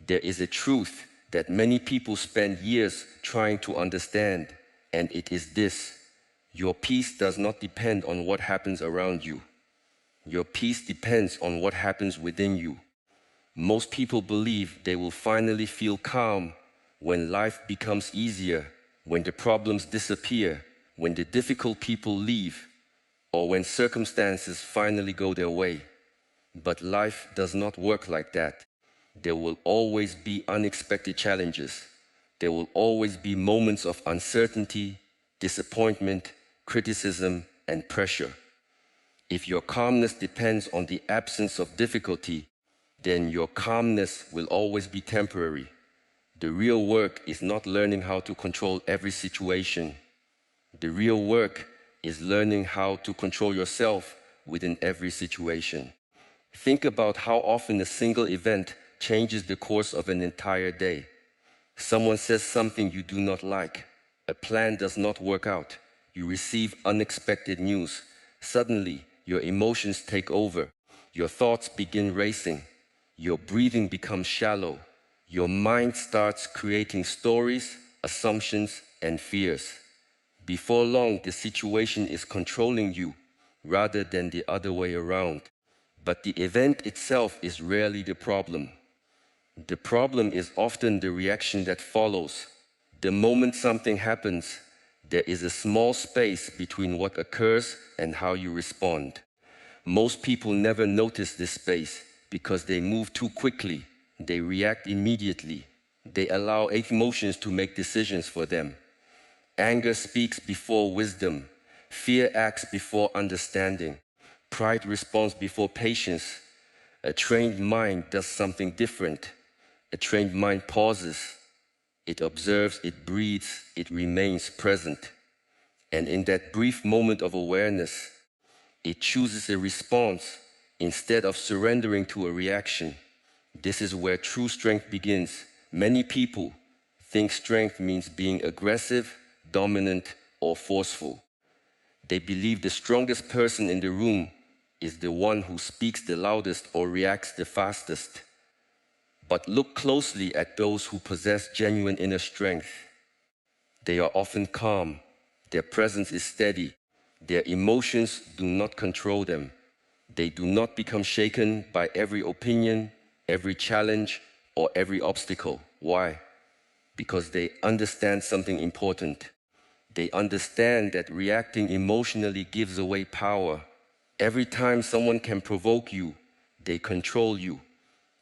There is a truth that many people spend years trying to understand, and it is this: your peace does not depend on what happens around you. Your peace depends on what happens within you. Most people believe they will finally feel calm when life becomes easier, when the problems disappear, when the difficult people leave, or when circumstances finally go their way. But life does not work like that. There will always be unexpected challenges. There will always be moments of uncertainty, disappointment, criticism, and pressure. If your calmness depends on the absence of difficulty, then your calmness will always be temporary. The real work is not learning how to control every situation. The real work is learning how to control yourself within every situation. Think about how often a single event changes the course of an entire day. Someone says something you do not like. A plan does not work out. You receive unexpected news. Suddenly, your emotions take over. Your thoughts begin racing. Your breathing becomes shallow. Your mind starts creating stories, assumptions, and fears. Before long, the situation is controlling you rather than the other way around. But the event itself is rarely the problem. The problem is often the reaction that follows. The moment something happens, there is a small space between what occurs and how you respond. Most people never notice this space because they move too quickly. They react immediately. They allow emotions to make decisions for them. Anger speaks before wisdom. Fear acts before understanding. Pride responds before patience. A trained mind does something different. A trained mind pauses. It observes, it breathes, it remains present. And in that brief moment of awareness, it chooses a response instead of surrendering to a reaction. This is where true strength begins. Many people think strength means being aggressive, dominant, or forceful. They believe the strongest person in the room is the one who speaks the loudest or reacts the fastest. But look closely at those who possess genuine inner strength. They are often calm. Their presence is steady. Their emotions do not control them. They do not become shaken by every opinion, every challenge, or every obstacle. Why? Because they understand something important. They understand that reacting emotionally gives away power. Every time someone can provoke you, they control you.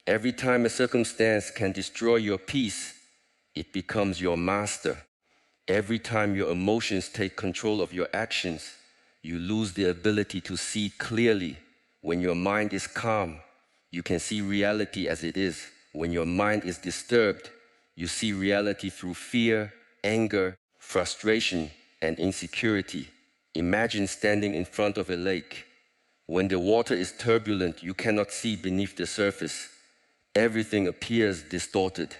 Every time a circumstance can destroy your peace, it becomes your master. Every time your emotions take control of your actions, you lose the ability to see clearly. When your mind is calm, you can see reality as it is. When your mind is disturbed, you see reality through fear, anger, frustration, and insecurity. Imagine standing in front of a lake. When the water is turbulent, you cannot see beneath the surface. Everything appears distorted.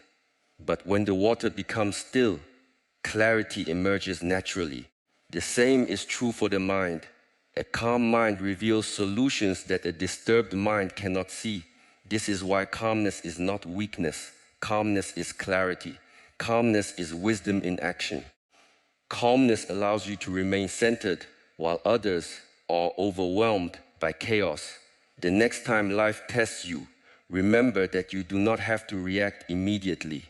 But when the water becomes still, clarity emerges naturally. The same is true for the mind. A calm mind reveals solutions that a disturbed mind cannot see. This is why calmness is not weakness. Calmness is clarity. Calmness is wisdom in action. Calmness allows you to remain centered while others are overwhelmed by chaos. The next time life tests you, remember that you do not have to react immediately.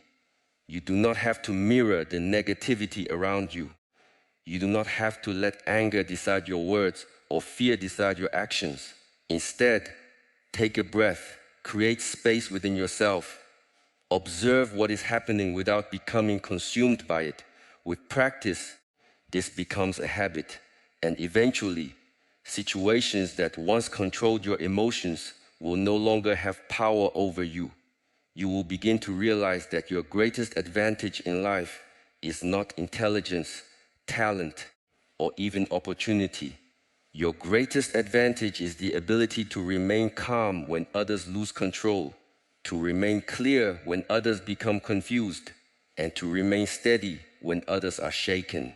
You do not have to mirror the negativity around you. You do not have to let anger decide your words or fear decide your actions. Instead, take a breath, create space within yourself. Observe what is happening without becoming consumed by it. With practice, this becomes a habit, and eventually, situations that once controlled your emotions will no longer have power over you. You will begin to realize that your greatest advantage in life is not intelligence, talent, or even opportunity. Your greatest advantage is the ability to remain calm when others lose control, to remain clear when others become confused, and to remain steady when others are shaken.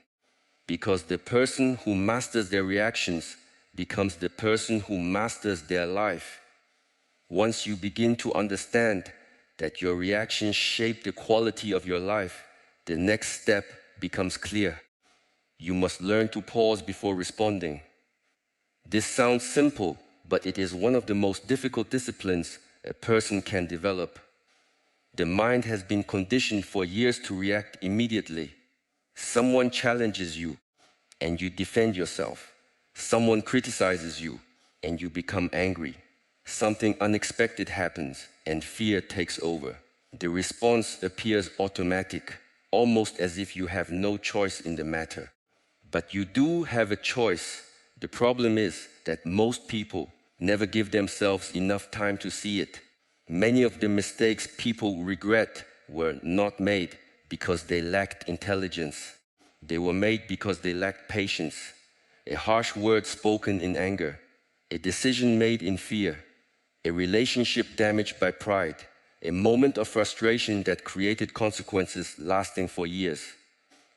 Because the person who masters their reactions becomes the person who masters their life. Once you begin to understand that your reactions shape the quality of your life, the next step becomes clear. You must learn to pause before responding. This sounds simple, but it is one of the most difficult disciplines a person can develop. The mind has been conditioned for years to react immediately. Someone challenges you, and you defend yourself. Someone criticizes you, and you become angry. Something unexpected happens, and fear takes over. The response appears automatic, almost as if you have no choice in the matter. But you do have a choice. The problem is that most people never give themselves enough time to see it. Many of the mistakes people regret were not made because they lacked intelligence. They were made because they lacked patience. A harsh word spoken in anger, a decision made in fear, a relationship damaged by pride, a moment of frustration that created consequences lasting for years.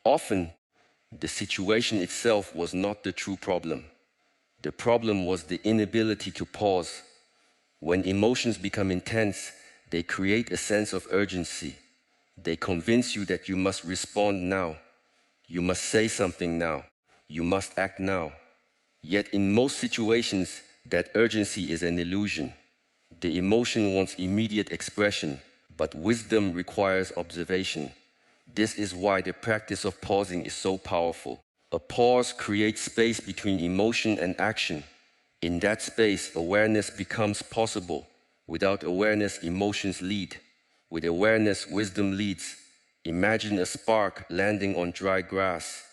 Often, the situation itself was not the true problem. The problem was the inability to pause. When emotions become intense, they create a sense of urgency. They convince you that you must respond now. You must say something now. You must act now. Yet in most situations, that urgency is an illusion. The emotion wants immediate expression, but wisdom requires observation. This is why the practice of pausing is so powerful. A pause creates space between emotion and action. In that space, awareness becomes possible. Without awareness, emotions lead. With awareness, wisdom leads. Imagine a spark landing on dry grass.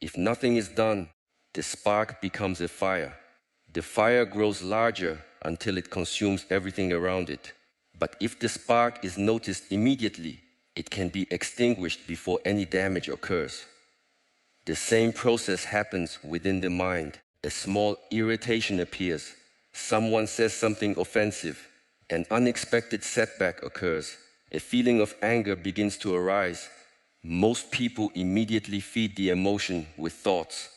If nothing is done, the spark becomes a fire. The fire grows larger until it consumes everything around it. But if the spark is noticed immediately, it can be extinguished before any damage occurs. The same process happens within the mind. A small irritation appears. Someone says something offensive. An unexpected setback occurs. A feeling of anger begins to arise. Most people immediately feed the emotion with thoughts.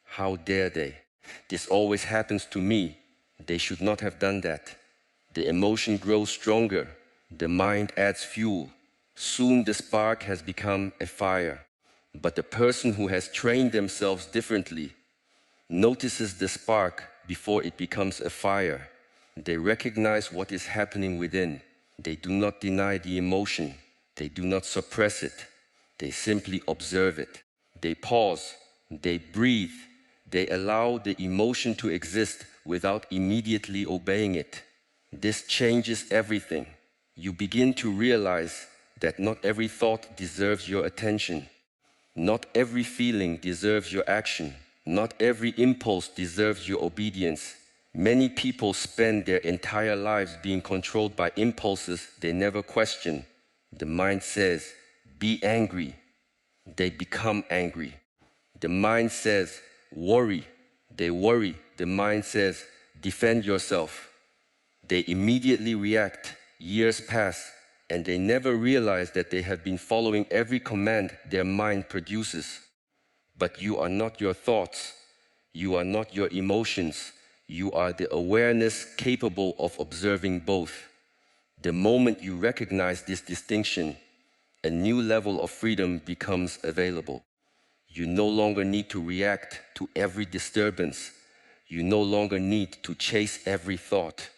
How dare they? This always happens to me. They should not have done that. The emotion grows stronger. The mind adds fuel. Soon the spark has become a fire. But the person who has trained themselves differently notices the spark before it becomes a fire. They recognize what is happening within. They do not deny the emotion. They do not suppress it. They simply observe it. They pause. They breathe. They allow the emotion to exist without immediately obeying it. This changes everything. You begin to realize that not every thought deserves your attention. Not every feeling deserves your action. Not every impulse deserves your obedience. Many people spend their entire lives being controlled by impulses they never question. The mind says, be angry. They become angry. The mind says, worry. They worry. The mind says, defend yourself. They immediately react. Years pass, and they never realize that they have been following every command their mind produces. But you are not your thoughts. You are not your emotions. You are the awareness capable of observing both. The moment you recognize this distinction, a new level of freedom becomes available. You no longer need to react to every disturbance. You no longer need to chase every thought.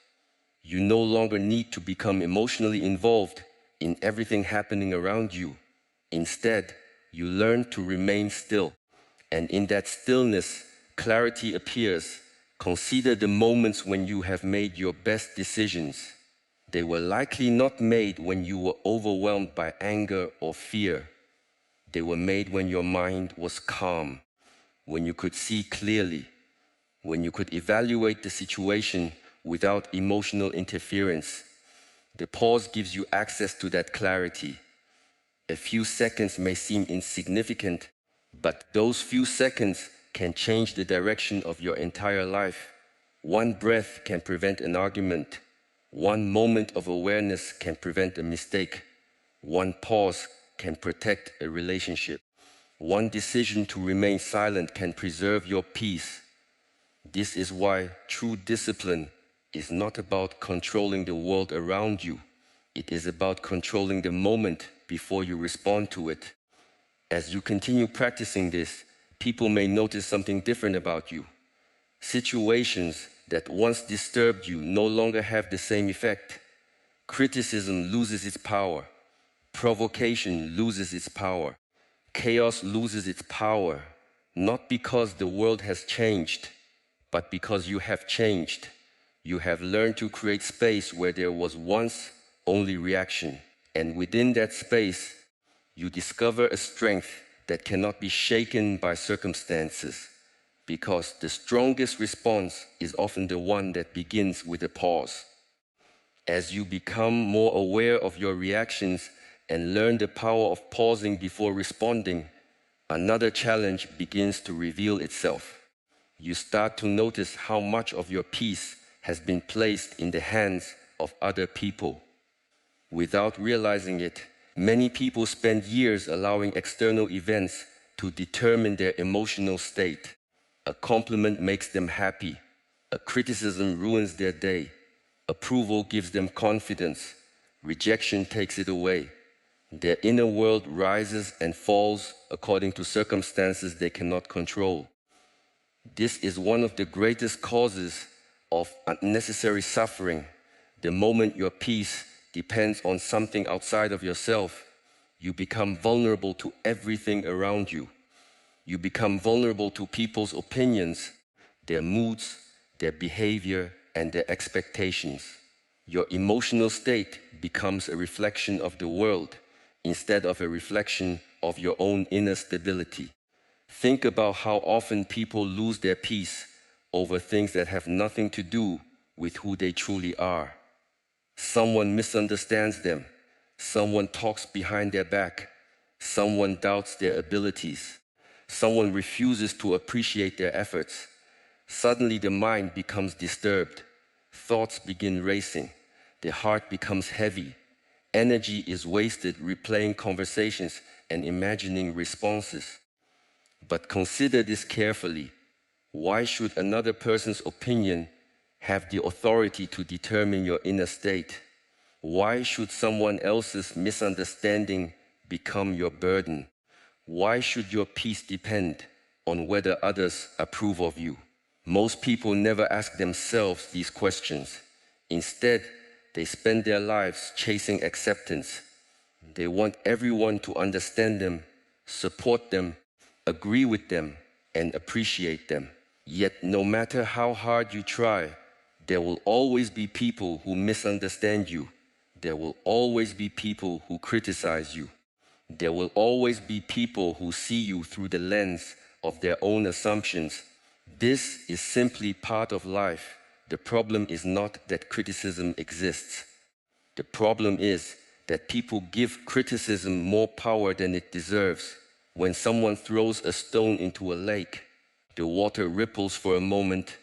You no longer need to become emotionally involved in everything happening around you. Instead, you learn to remain still. And in that stillness, clarity appears. Consider the moments when you have made your best decisions. They were likely not made when you were overwhelmed by anger or fear. They were made when your mind was calm, when you could see clearly, when you could evaluate the situation without emotional interference. The pause gives you access to that clarity. A few seconds may seem insignificant, but those few seconds can change the direction of your entire life. One breath can prevent an argument. One moment of awareness can prevent a mistake. One pause can protect a relationship. One decision to remain silent can preserve your peace. This is why true discipline is not about controlling the world around you. It is about controlling the moment before you respond to it. As you continue practicing this, people may notice something different about you. Situations that once disturbed you no longer have the same effect. Criticism loses its power. Provocation loses its power. Chaos loses its power, not because the world has changed, but because you have changed. You have learned to create space where there was once only reaction. And within that space, you discover a strength that cannot be shaken by circumstances, because the strongest response is often the one that begins with a pause. As you become more aware of your reactions and learn the power of pausing before responding, another challenge begins to reveal itself. You start to notice how much of your peace has been placed in the hands of other people. Without realizing it, many people spend years allowing external events to determine their emotional state. A compliment makes them happy. A criticism ruins their day. Approval gives them confidence. Rejection takes it away. Their inner world rises and falls according to circumstances they cannot control. This is one of the greatest causes of unnecessary suffering. The moment your peace depends on something outside of yourself, you become vulnerable to everything around you. You become vulnerable to people's opinions, their moods, their behavior, and their expectations. Your emotional state becomes a reflection of the world instead of a reflection of your own inner stability. Think about how often people lose their peace over things that have nothing to do with who they truly are. Someone misunderstands them. Someone talks behind their back. Someone doubts their abilities. Someone refuses to appreciate their efforts. Suddenly the mind becomes disturbed. Thoughts begin racing. The heart becomes heavy. Energy is wasted replaying conversations and imagining responses. But consider this carefully. Why should another person's opinion have the authority to determine your inner state? Why should someone else's misunderstanding become your burden? Why should your peace depend on whether others approve of you? Most people never ask themselves these questions. Instead, they spend their lives chasing acceptance. They want everyone to understand them, support them, agree with them, and appreciate them. Yet no matter how hard you try, there will always be people who misunderstand you. There will always be people who criticize you. There will always be people who see you through the lens of their own assumptions. This is simply part of life. The problem is not that criticism exists. The problem is that people give criticism more power than it deserves. When someone throws a stone into a lake, the water ripples for a moment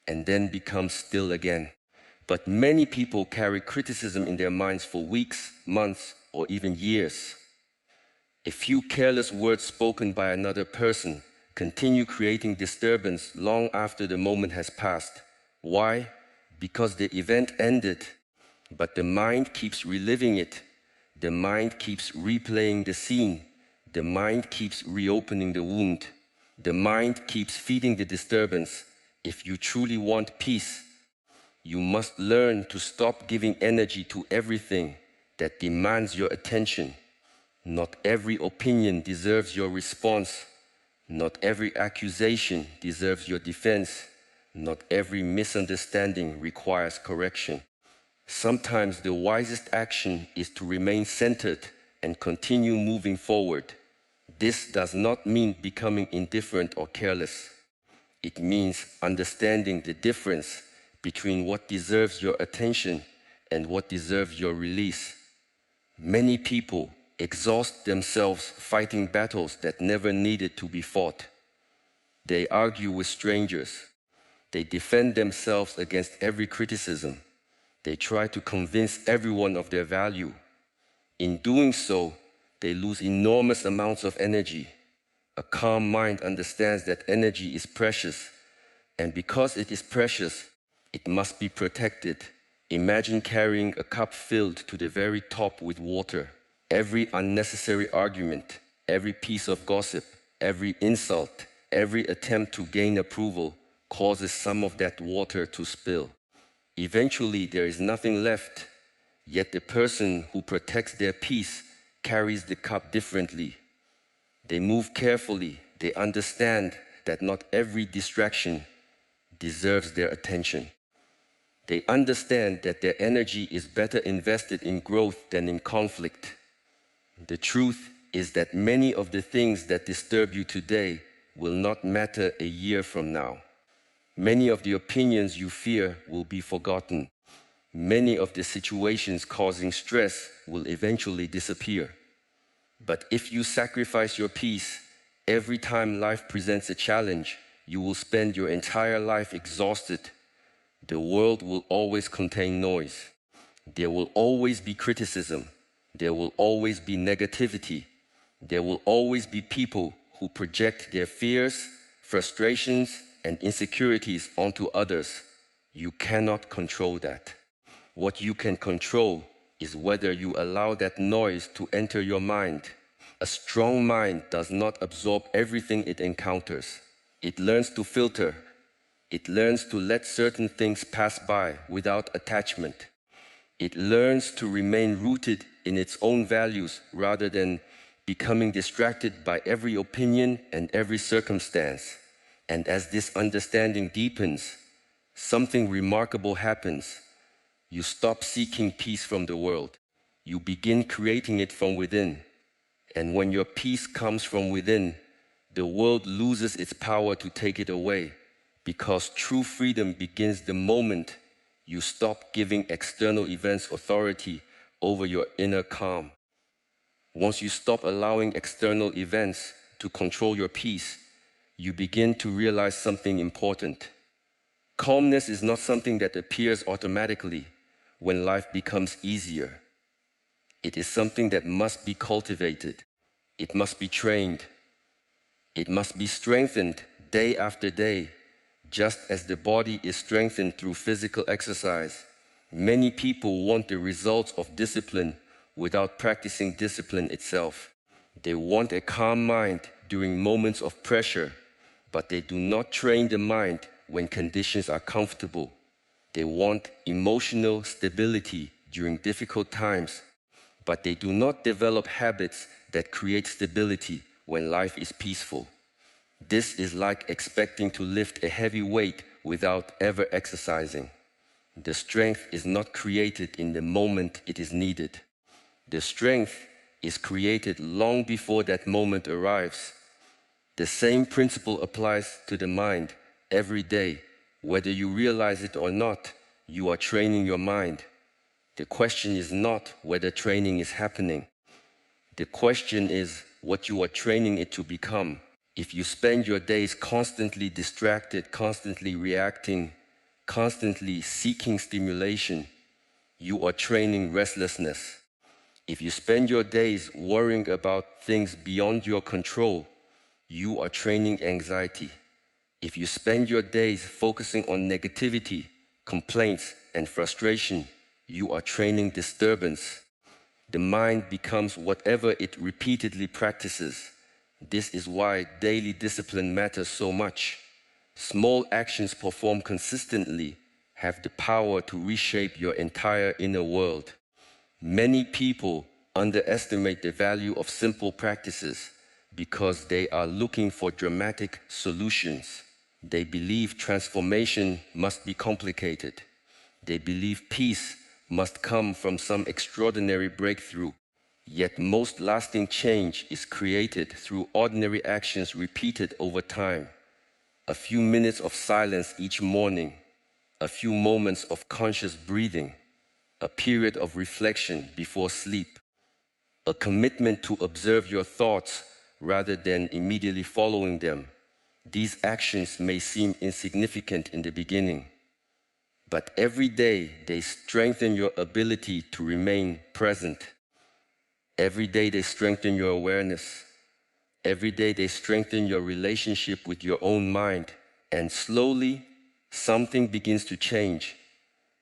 and then becomes still again. But many people carry criticism in their minds for weeks, months, or even years. A few careless words spoken by another person continue creating disturbance long after the moment has passed. Why? Because the event ended, but the mind keeps reliving it. The mind keeps replaying the scene. The mind keeps reopening the wound. The mind keeps feeding the disturbance. If you truly want peace, you must learn to stop giving energy to everything that demands your attention. Not every opinion deserves your response. Not every accusation deserves your defense. Not every misunderstanding requires correction. Sometimes the wisest action is to remain centered and continue moving forward. This does not mean becoming indifferent or careless. It means understanding the difference between what deserves your attention and what deserves your release. Many people exhaust themselves fighting battles that never needed to be fought. They argue with strangers. They defend themselves against every criticism. They try to convince everyone of their value. In doing so, they lose enormous amounts of energy. A calm mind understands that energy is precious, and because it is precious, it must be protected. Imagine carrying a cup filled to the very top with water. Every unnecessary argument, every piece of gossip, every insult, every attempt to gain approval causes some of that water to spill. Eventually, there is nothing left, yet the person who protects their peace carries the cup differently. They move carefully. They understand that not every distraction deserves their attention. They understand that their energy is better invested in growth than in conflict. The truth is that many of the things that disturb you today will not matter a year from now. Many of the opinions you fear will be forgotten. Many of the situations causing stress will eventually disappear. But if you sacrifice your peace, every time life presents a challenge, you will spend your entire life exhausted. The world will always contain noise. There will always be criticism. There will always be negativity. There will always be people who project their fears, frustrations, and insecurities onto others. You cannot control that. What you can control is whether you allow that noise to enter your mind. A strong mind does not absorb everything it encounters. It learns to filter. It learns to let certain things pass by without attachment. It learns to remain rooted in its own values rather than becoming distracted by every opinion and every circumstance. And as this understanding deepens, something remarkable happens. You stop seeking peace from the world. You begin creating it from within. And when your peace comes from within, the world loses its power to take it away, because true freedom begins the moment you stop giving external events authority over your inner calm. Once you stop allowing external events to control your peace, you begin to realize something important. Calmness is not something that appears automatically when life becomes easier. It is something that must be cultivated. It must be trained. It must be strengthened day after day, just as the body is strengthened through physical exercise. Many people want the results of discipline without practicing discipline itself. They want a calm mind during moments of pressure, but they do not train the mind when conditions are comfortable. They want emotional stability during difficult times, but they do not develop habits that create stability when life is peaceful. This is like expecting to lift a heavy weight without ever exercising. The strength is not created in the moment it is needed. The strength is created long before that moment arrives. The same principle applies to the mind every day. Whether you realize it or not, you are training your mind. The question is not whether training is happening. The question is what you are training it to become. If you spend your days constantly distracted, constantly reacting, constantly seeking stimulation, you are training restlessness. If you spend your days worrying about things beyond your control, you are training anxiety. If you spend your days focusing on negativity, complaints, and frustration, you are training disturbance. The mind becomes whatever it repeatedly practices. This is why daily discipline matters so much. Small actions performed consistently have the power to reshape your entire inner world. Many people underestimate the value of simple practices because they are looking for dramatic solutions. They believe transformation must be complicated. They believe peace must come from some extraordinary breakthrough. Yet most lasting change is created through ordinary actions repeated over time. A few minutes of silence each morning, a few moments of conscious breathing, a period of reflection before sleep, a commitment to observe your thoughts rather than immediately following them. These actions may seem insignificant in the beginning, but every day they strengthen your ability to remain present. Every day they strengthen your awareness. Every day they strengthen your relationship with your own mind. And slowly, something begins to change.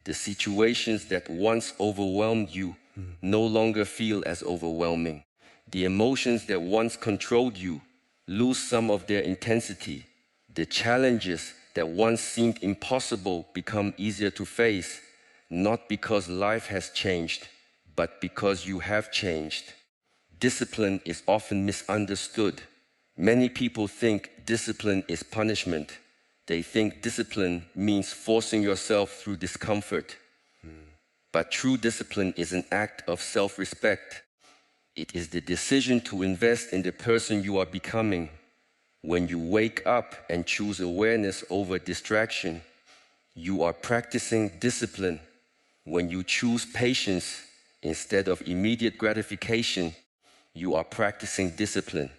The situations that once overwhelmed you no longer feel as overwhelming. The emotions that once controlled you lose some of their intensity. The challenges that once seemed impossible become easier to face, not because life has changed, but because you have changed. Discipline is often misunderstood. Many people think discipline is punishment. They think discipline means forcing yourself through discomfort. But true discipline is an act of self-respect. It is the decision to invest in the person you are becoming. When you wake up and choose awareness over distraction, you are practicing discipline. When you choose patience instead of immediate gratification, you are practicing discipline.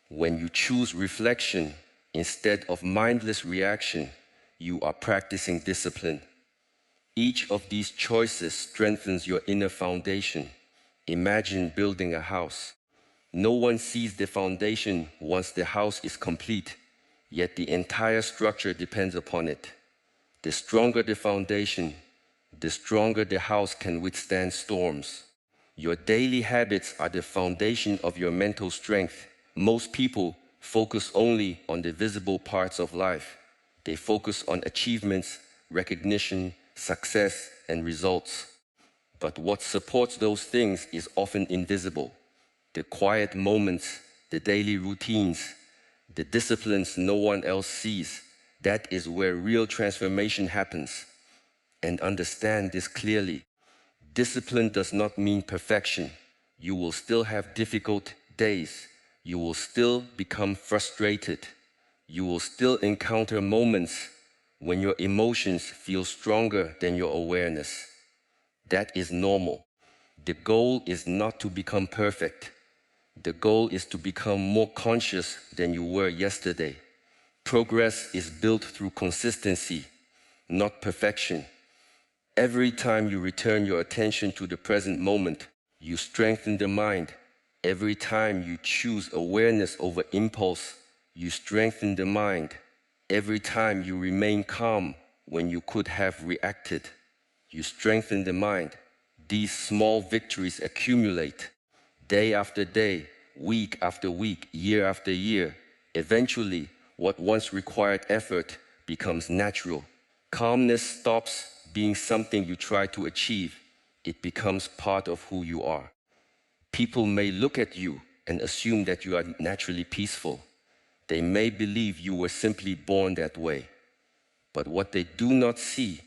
When you choose reflection instead of mindless reaction, you are practicing discipline. Each of these choices strengthens your inner foundation. Imagine building a house. No one sees the foundation once the house is complete, yet the entire structure depends upon it. The stronger the foundation, the stronger the house can withstand storms. Your daily habits are the foundation of your mental strength. Most people focus only on the visible parts of life. They focus on achievements, recognition, success, and results. But what supports those things is often invisible. The quiet moments, the daily routines, the disciplines no one else sees, that is where real transformation happens. And understand this clearly. Discipline does not mean perfection. You will still have difficult days. You will still become frustrated. You will still encounter moments when your emotions feel stronger than your awareness. That is normal. The goal is not to become perfect. The goal is to become more conscious than you were yesterday. Progress is built through consistency, not perfection. Every time you return your attention to the present moment, you strengthen the mind. Every time you choose awareness over impulse, you strengthen the mind. Every time you remain calm when you could have reacted, you strengthen the mind. These small victories accumulate. Day after day, week after week, year after year. Eventually, what once required effort becomes natural. Calmness stops being something you try to achieve. It becomes part of who you are. People may look at you and assume that you are naturally peaceful. They may believe you were simply born that way. But what they do not see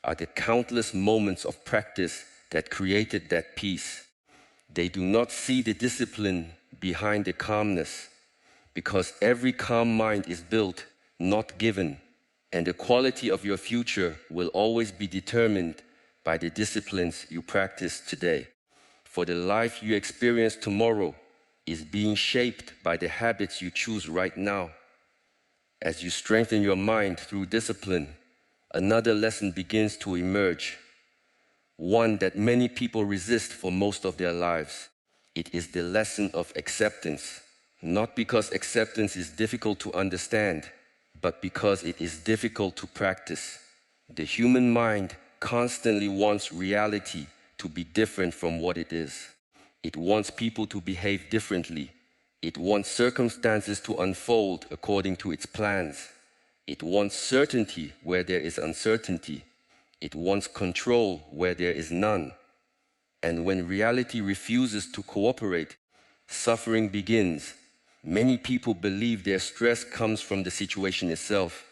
are the countless moments of practice that created that peace. They do not see the discipline behind the calmness, because every calm mind is built, not given, and the quality of your future will always be determined by the disciplines you practice today. For the life you experience tomorrow is being shaped by the habits you choose right now. As you strengthen your mind through discipline, another lesson begins to emerge, one that many people resist for most of their lives. It is the lesson of acceptance, not because acceptance is difficult to understand, but because it is difficult to practice. The human mind constantly wants reality to be different from what it is. It wants people to behave differently. It wants circumstances to unfold according to its plans. It wants certainty where there is uncertainty. It wants control where there is none. And when reality refuses to cooperate, suffering begins. Many people believe their stress comes from the situation itself,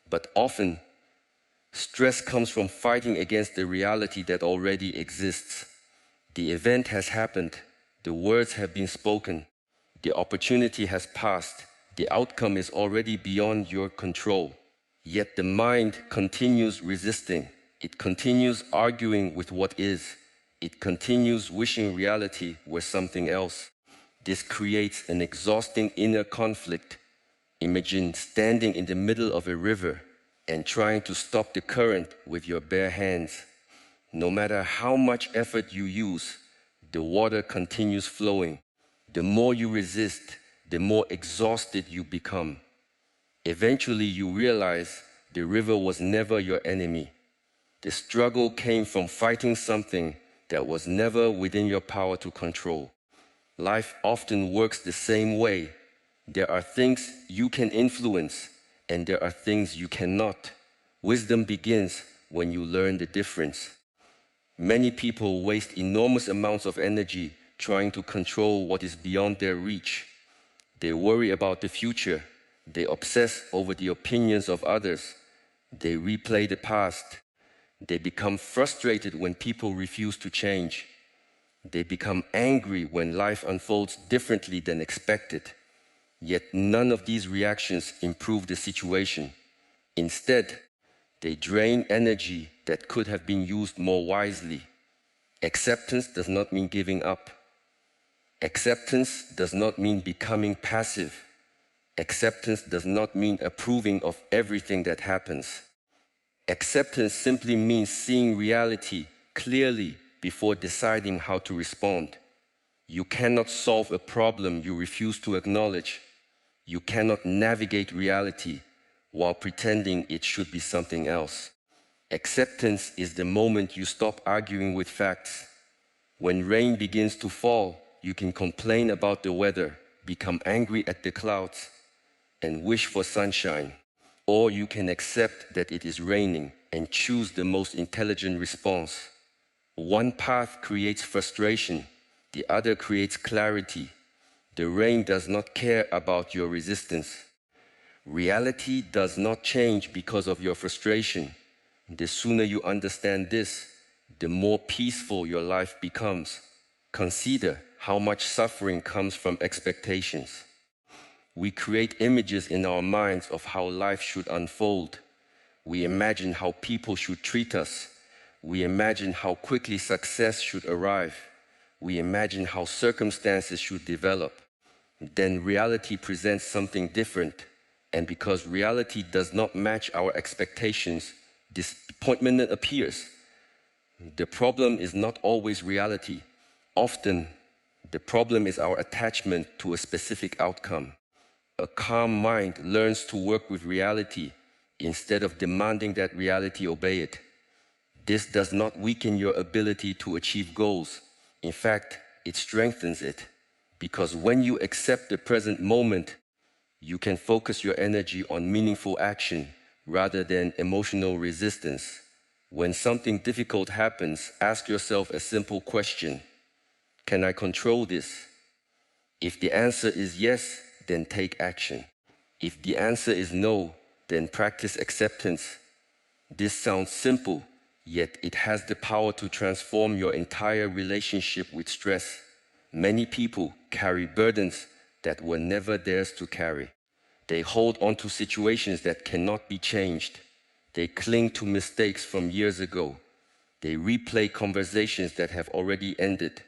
but often, stress comes from fighting against the reality that already exists. The event has happened, the words have been spoken, the opportunity has passed, the outcome is already beyond your control. Yet the mind continues resisting. It continues arguing with what is. It continues wishing reality were something else. This creates an exhausting inner conflict. Imagine standing in the middle of a river and trying to stop the current with your bare hands. No matter how much effort you use, the water continues flowing. The more you resist, the more exhausted you become. Eventually you realize the river was never your enemy. The struggle came from fighting something that was never within your power to control. Life often works the same way. There are things you can influence, and there are things you cannot. Wisdom begins when you learn the difference. Many people waste enormous amounts of energy trying to control what is beyond their reach. They worry about the future. They obsess over the opinions of others. They replay the past. They become frustrated when people refuse to change. They become angry when life unfolds differently than expected. Yet none of these reactions improve the situation. Instead, they drain energy that could have been used more wisely. Acceptance does not mean giving up. Acceptance does not mean becoming passive. Acceptance does not mean approving of everything that happens. Acceptance simply means seeing reality clearly before deciding how to respond. You cannot solve a problem you refuse to acknowledge. You cannot navigate reality while pretending it should be something else. Acceptance is the moment you stop arguing with facts. When rain begins to fall, you can complain about the weather, become angry at the clouds, and wish for sunshine. Or you can accept that it is raining and choose the most intelligent response. One path creates frustration, the other creates clarity. The rain does not care about your resistance. Reality does not change because of your frustration. The sooner you understand this, the more peaceful your life becomes. Consider how much suffering comes from expectations. We create images in our minds of how life should unfold. We imagine how people should treat us. We imagine how quickly success should arrive. We imagine how circumstances should develop. Then reality presents something different. And because reality does not match our expectations, disappointment appears. The problem is not always reality. Often, the problem is our attachment to a specific outcome. A calm mind learns to work with reality instead of demanding that reality obey it. This does not weaken your ability to achieve goals. In fact, it strengthens it. Because when you accept the present moment, you can focus your energy on meaningful action rather than emotional resistance. When something difficult happens, ask yourself a simple question. Can I control this? If the answer is yes, then take action. If the answer is no, then practice acceptance. This sounds simple, yet it has the power to transform your entire relationship with stress. Many people carry burdens that were never theirs to carry. They hold on to situations that cannot be changed. They cling to mistakes from years ago. They replay conversations that have already ended.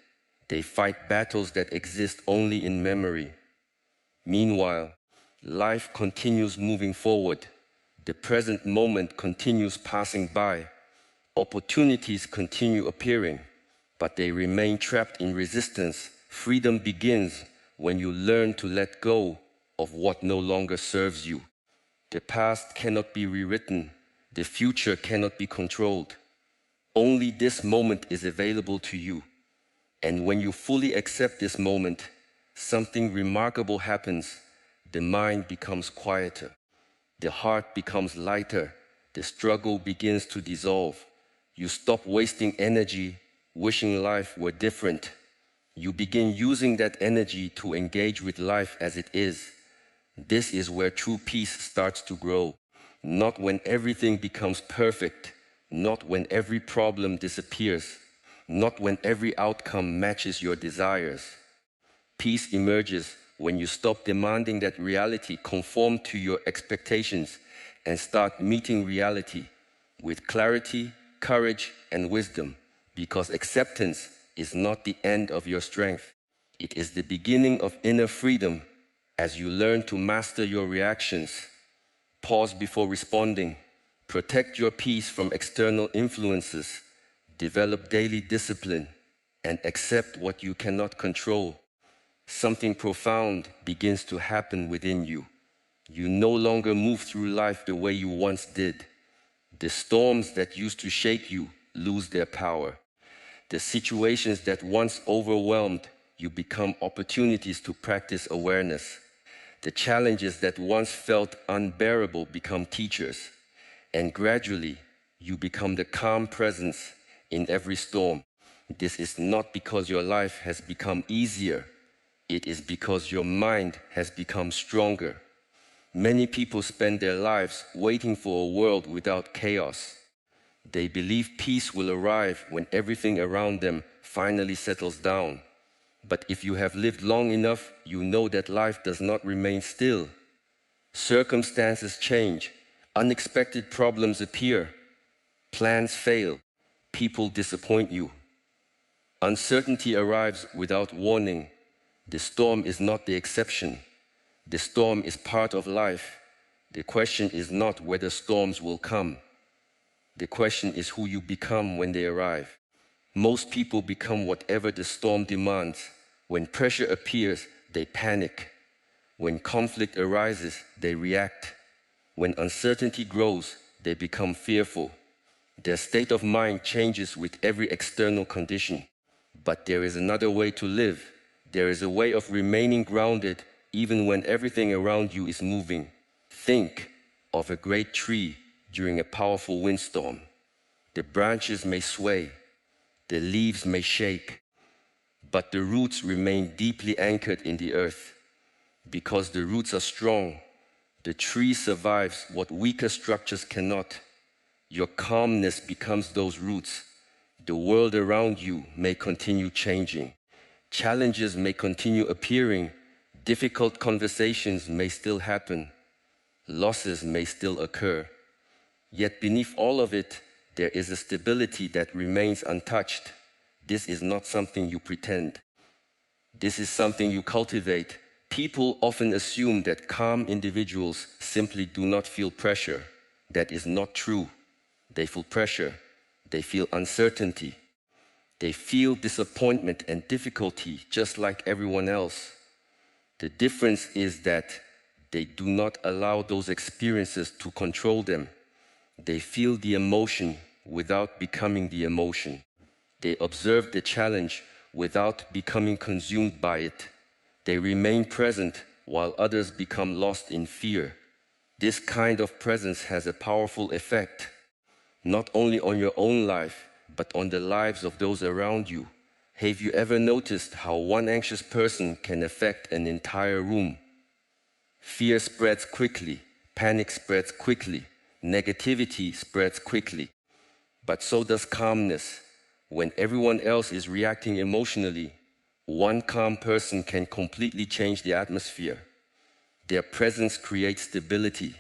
They fight battles that exist only in memory. Meanwhile, life continues moving forward. The present moment continues passing by. Opportunities continue appearing, but they remain trapped in resistance. Freedom begins when you learn to let go of what no longer serves you. The past cannot be rewritten. The future cannot be controlled. Only this moment is available to you. And when you fully accept this moment, something remarkable happens. The mind becomes quieter. The heart becomes lighter. The struggle begins to dissolve. You stop wasting energy wishing life were different. You begin using that energy to engage with life as it is. This is where true peace starts to grow. Not when everything becomes perfect, not when every problem disappears, not when every outcome matches your desires. Peace emerges when you stop demanding that reality conform to your expectations and start meeting reality with clarity, courage, and wisdom, because acceptance is not the end of your strength. It is the beginning of inner freedom. As you learn to master your reactions, pause before responding, protect your peace from external influences, develop daily discipline, and accept what you cannot control, something profound begins to happen within you. You no longer move through life the way you once did. The storms that used to shake you lose their power. The situations that once overwhelmed you become opportunities to practice awareness. The challenges that once felt unbearable become teachers. And gradually, you become the calm presence in every storm. This is not because your life has become easier. It is because your mind has become stronger. Many people spend their lives waiting for a world without chaos. They believe peace will arrive when everything around them finally settles down. But if you have lived long enough, you know that life does not remain still. Circumstances change, unexpected problems appear, plans fail, people disappoint you. Uncertainty arrives without warning. The storm is not the exception. The storm is part of life. The question is not whether storms will come. The question is who you become when they arrive. Most people become whatever the storm demands. When pressure appears, they panic. When conflict arises, they react. When uncertainty grows, they become fearful. Their state of mind changes with every external condition. But there is another way to live. There is a way of remaining grounded even when everything around you is moving. Think of a great tree during a powerful windstorm. The branches may sway, the leaves may shake, but the roots remain deeply anchored in the earth. Because the roots are strong, the tree survives what weaker structures cannot. Your calmness becomes those roots. The world around you may continue changing. Challenges may continue appearing. Difficult conversations may still happen. Losses may still occur. Yet beneath all of it, there is a stability that remains untouched. This is not something you pretend. This is something you cultivate. People often assume that calm individuals simply do not feel pressure. That is not true. They feel pressure. They feel uncertainty. They feel disappointment and difficulty just like everyone else. The difference is that they do not allow those experiences to control them. They feel the emotion without becoming the emotion. They observe the challenge without becoming consumed by it. They remain present while others become lost in fear. This kind of presence has a powerful effect, not only on your own life, but on the lives of those around you. Have you ever noticed how one anxious person can affect an entire room? Fear spreads quickly, panic spreads quickly, negativity spreads quickly. But so does calmness. When everyone else is reacting emotionally, one calm person can completely change the atmosphere. Their presence creates stability.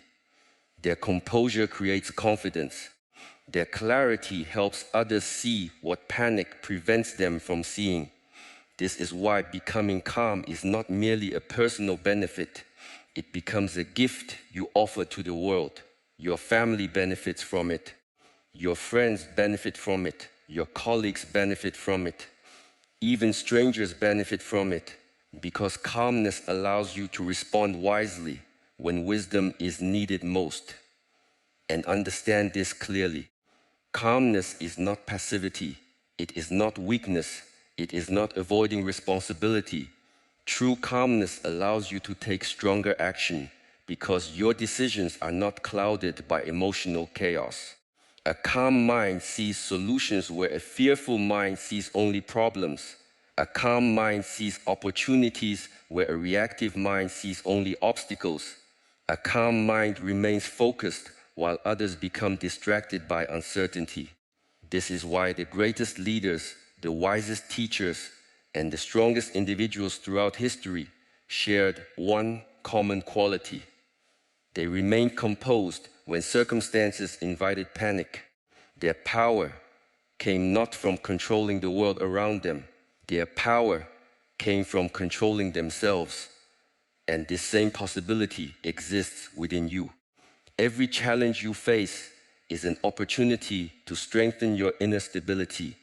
Their composure creates confidence. Their clarity helps others see what panic prevents them from seeing. This is why becoming calm is not merely a personal benefit. It becomes a gift you offer to the world. Your family benefits from it. Your friends benefit from it. Your colleagues benefit from it. Even strangers benefit from it, because calmness allows you to respond wisely when wisdom is needed most. And understand this clearly. Calmness is not passivity. It is not weakness. It is not avoiding responsibility. True calmness allows you to take stronger action because your decisions are not clouded by emotional chaos. A calm mind sees solutions where a fearful mind sees only problems. A calm mind sees opportunities where a reactive mind sees only obstacles. A calm mind remains focused while others become distracted by uncertainty. This is why the greatest leaders, the wisest teachers, and the strongest individuals throughout history shared one common quality. They remained composed when circumstances invited panic. Their power came not from controlling the world around them. Their power came from controlling themselves. And this same possibility exists within you. Every challenge you face is an opportunity to strengthen your inner stability.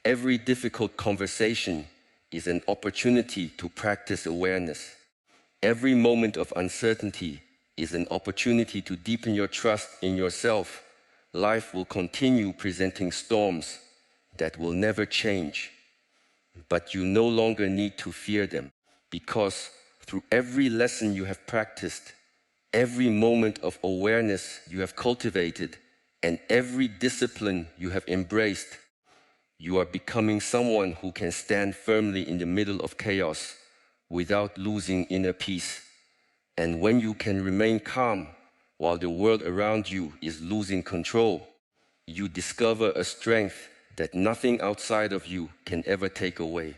Every difficult conversation is an opportunity to practice awareness. Every moment of uncertainty is an opportunity to deepen your trust in yourself. life will continue presenting storms that will never change. But you no longer need to fear them, because through every lesson you have practiced, every moment of awareness you have cultivated, and every discipline you have embraced, you are becoming someone who can stand firmly in the middle of chaos without losing inner peace. And when you can remain calm while the world around you is losing control, you discover a strength that nothing outside of you can ever take away.